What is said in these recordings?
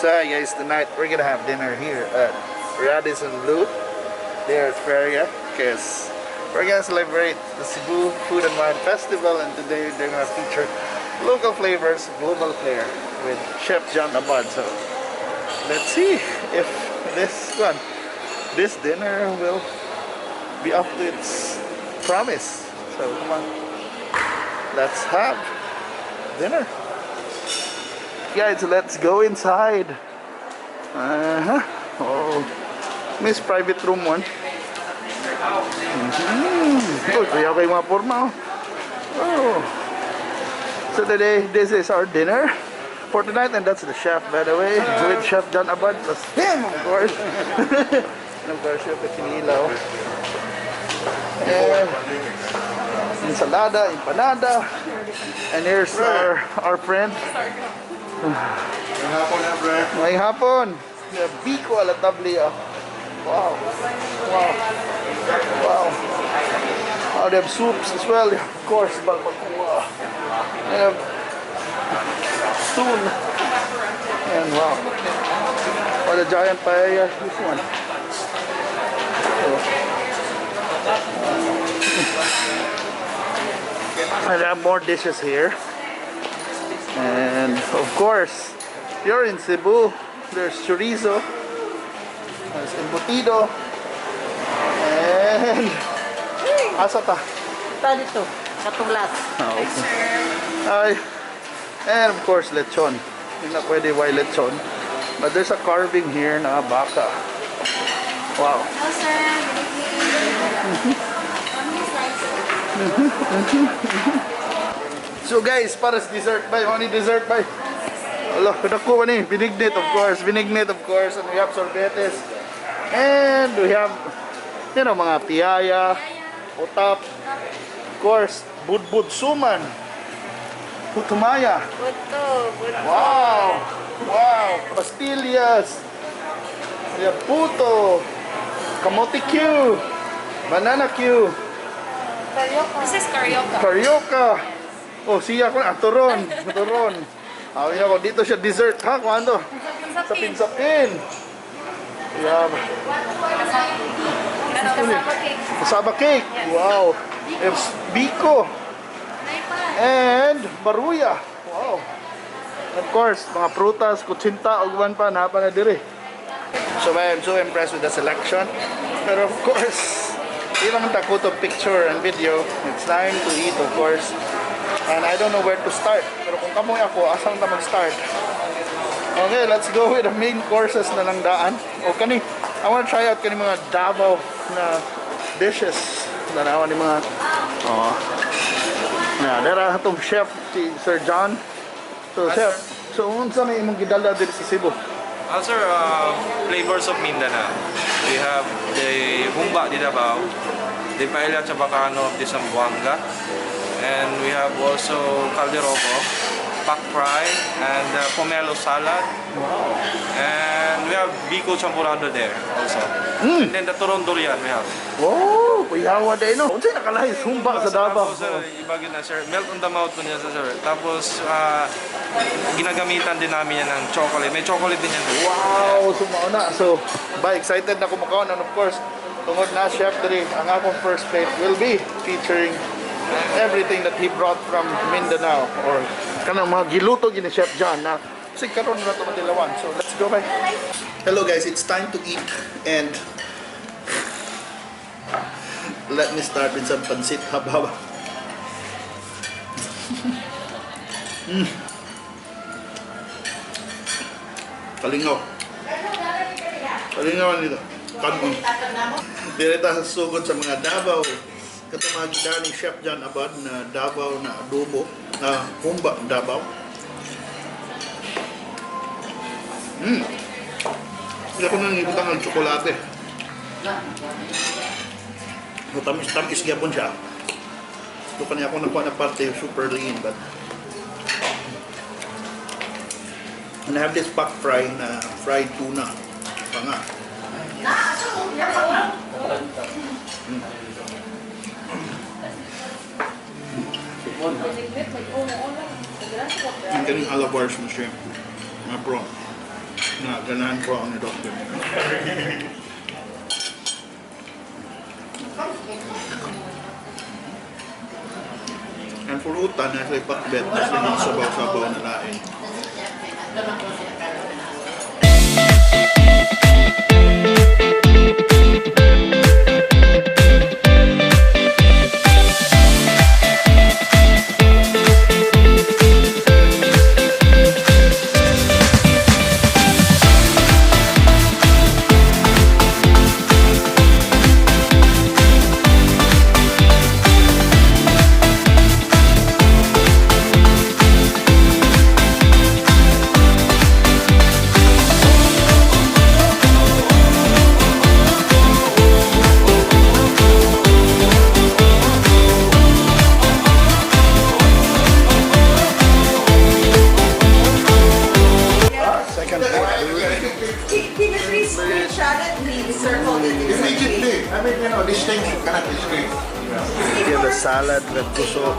So guys, tonight we're gonna have dinner here at Radisson Blu. There's Feria, because we're gonna celebrate the Cebu Food and Wine Festival, and today they're gonna feature local flavors, global flair with Chef John Abad. So let's see if this dinner will be up to its promise. So come on, let's have dinner. Guys, let's go inside. Oh, Miss private room one. Oh, kaya kayo mga forma. Oh. So today, this is our dinner for tonight, and that's the chef, by the way, with Chef John Abad plus him, of course. And of course, Chef Kinilaw. And ensalada, empanada, and here's our friend. Ngayong hapon, the Biko Ala Tablea. Wow. Wow. Wow. Oh, they have soups as well. Of course, balbacoa. They have tuna. And wow. Oh, the giant paella. This one. And they have more dishes here. And of course, you're in Cebu, there's chorizo, there's embutido, and asata. Dito, katulas. Ay, and of course, lechon. Hindi na pwede why lechon. But there's a carving here na baka. Wow. Hello, sir. So guys, para sa dessert by, only dessert by. Hello, nakuha ni binignit, of course, and we have sorbetes, and we have, you know, mga piaya, utap, of course, budbud suman, putumaya. Wow, wow, pastillas, we have puto, kamote Q, banana Q, This is carioca. carioca. Oh, siya ko na, turon. Sabi niya ko, dito siya dessert. Ha, kung ano? Sa pinsapin. Yeah. Kasaba cake. Wow. It's Biko. And baruya. Wow. Of course, mga prutas, kutsinta, ugwan pa, napa na diri. So I'm so impressed with the selection. But of course, even if I put a picture and video, it's time to eat, of course. And I don't know where to start. Pero kung kamoy ako, asang na mag-start? Okay, let's go with the main courses na lang daan. O kani, I want to try out kani mga Davao na dishes. Danawa ni mga dara itong chef si Sir John. So chef, so unsa may imong gidala diri sa Cebu? Sir, flavors of Mindanao. We have the Humba di Davao, the Paella Chavacano of the Zamboanga, and we have also calderoko, Pakfry, and pomelo salad. Wow. And we have Biko champurado there also. And then the turon durian we have. Oh, kuyawa din no. Unsay nakalahi humba sa Davao? Tapos, iba yun na sir, melt on the mouth po niya sir. Tapos, ginagamitan din namin yan ng chocolate. May chocolate din yan. Wow, sumauna. So, excited na kumakaon. And of course, tungod na chef diri, ang akong first plate will be featuring everything that he brought from Mindanao, or kanang mga giluto gini Chef John na kasi karon na to madilawan. So let's go by. Hello guys, it's time to eat, and let me start with some pansit hababa. Kalingaw nito. Kanon. Direta sa sugod sa mga Davao. Katamagida ni Chef John Abad na Davao na adobo, na Humba Davao. Hindi ako nang ibutang ng tsokolate. Tamis gyapon siya. Ito kanya ako nakuha na parte super lean, but and I have this Pakfry na fried tuna. Panga. Yung galing alabars na shrimp. Mga prawn. Nga, ganahan ko ang document. Ang pulutan na sa ipakbet, kasi mga sabaw-sabaw na lain. Give the salad with puso.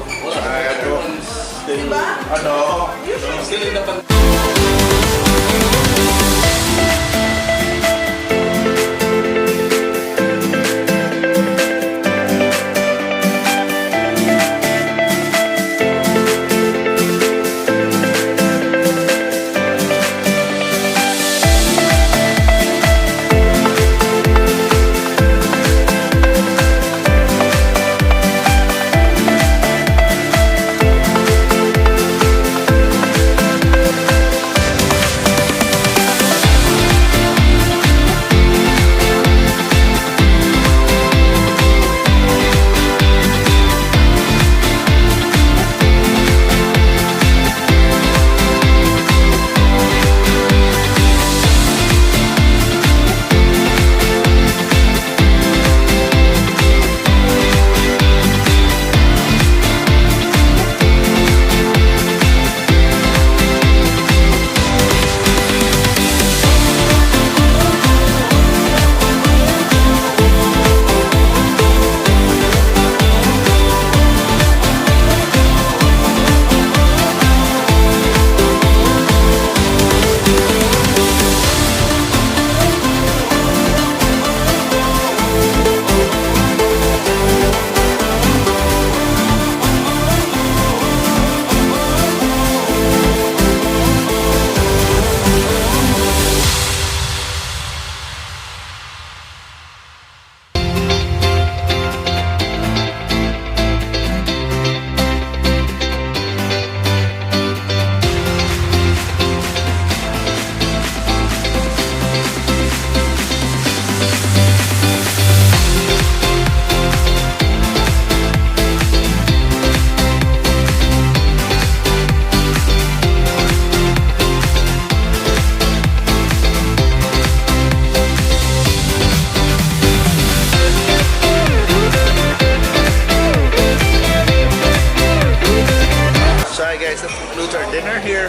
Dinner here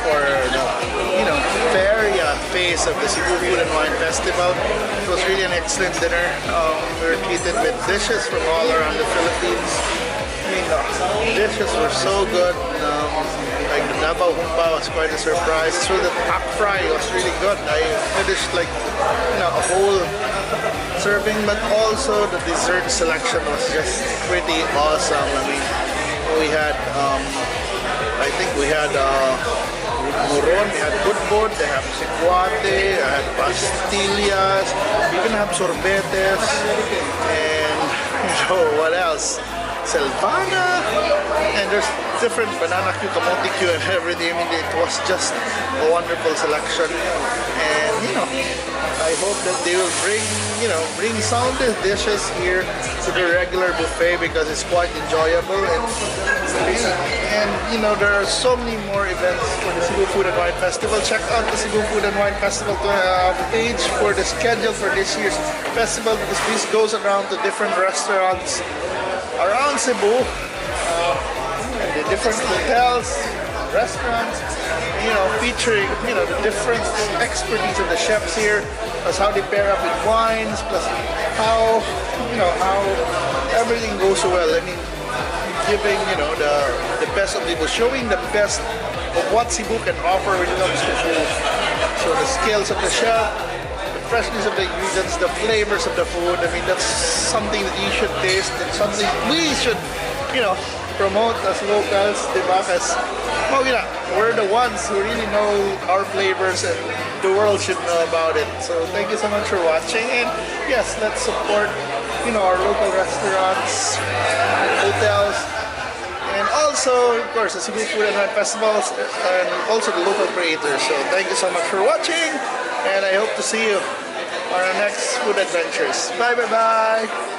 for the, Feria phase of the Cebu Food and Wine Festival. It was really an excellent dinner. We were treated with dishes from all around the Philippines. I mean, the dishes were so good. Like the Davao Humba was quite a surprise. So the Pakfry was really good. I finished like a whole serving, but also the dessert selection was just pretty awesome. I mean, we had I think we had muron, we had budbud, they have sequate, I had pastillas, you can have sorbetes, and what else? Silvana, and there's different banana Q, kamote Q, and everything. I mean, it was just a wonderful selection, and I hope that they will bring some of the dishes here to the regular buffet because it's quite enjoyable, and there are so many more events for the Cebu Food and Wine Festival. Check out the Cebu Food and Wine Festival page for the schedule for this year's festival, because this goes around to different restaurants around Cebu, and the different hotels, restaurants, featuring the different expertise of the chefs here, plus how they pair up with wines, plus how everything goes so well. I mean, giving the best of Cebu, showing the best of what Cebu can offer when it comes to food. So the skills of the chef, the freshness of the ingredients, the flavors of the food. I mean, that's something that you should taste. That's something we should, promote as locals, diba? Because, we're the ones who really know our flavors and the world should know about it. So thank you so much for watching, and yes, let's support, our local restaurants, hotels, and also, of course, the Cebu Food and Wine Festivals, and also the local creators. So thank you so much for watching, and I hope to see you on our next food adventures. Bye, bye, bye.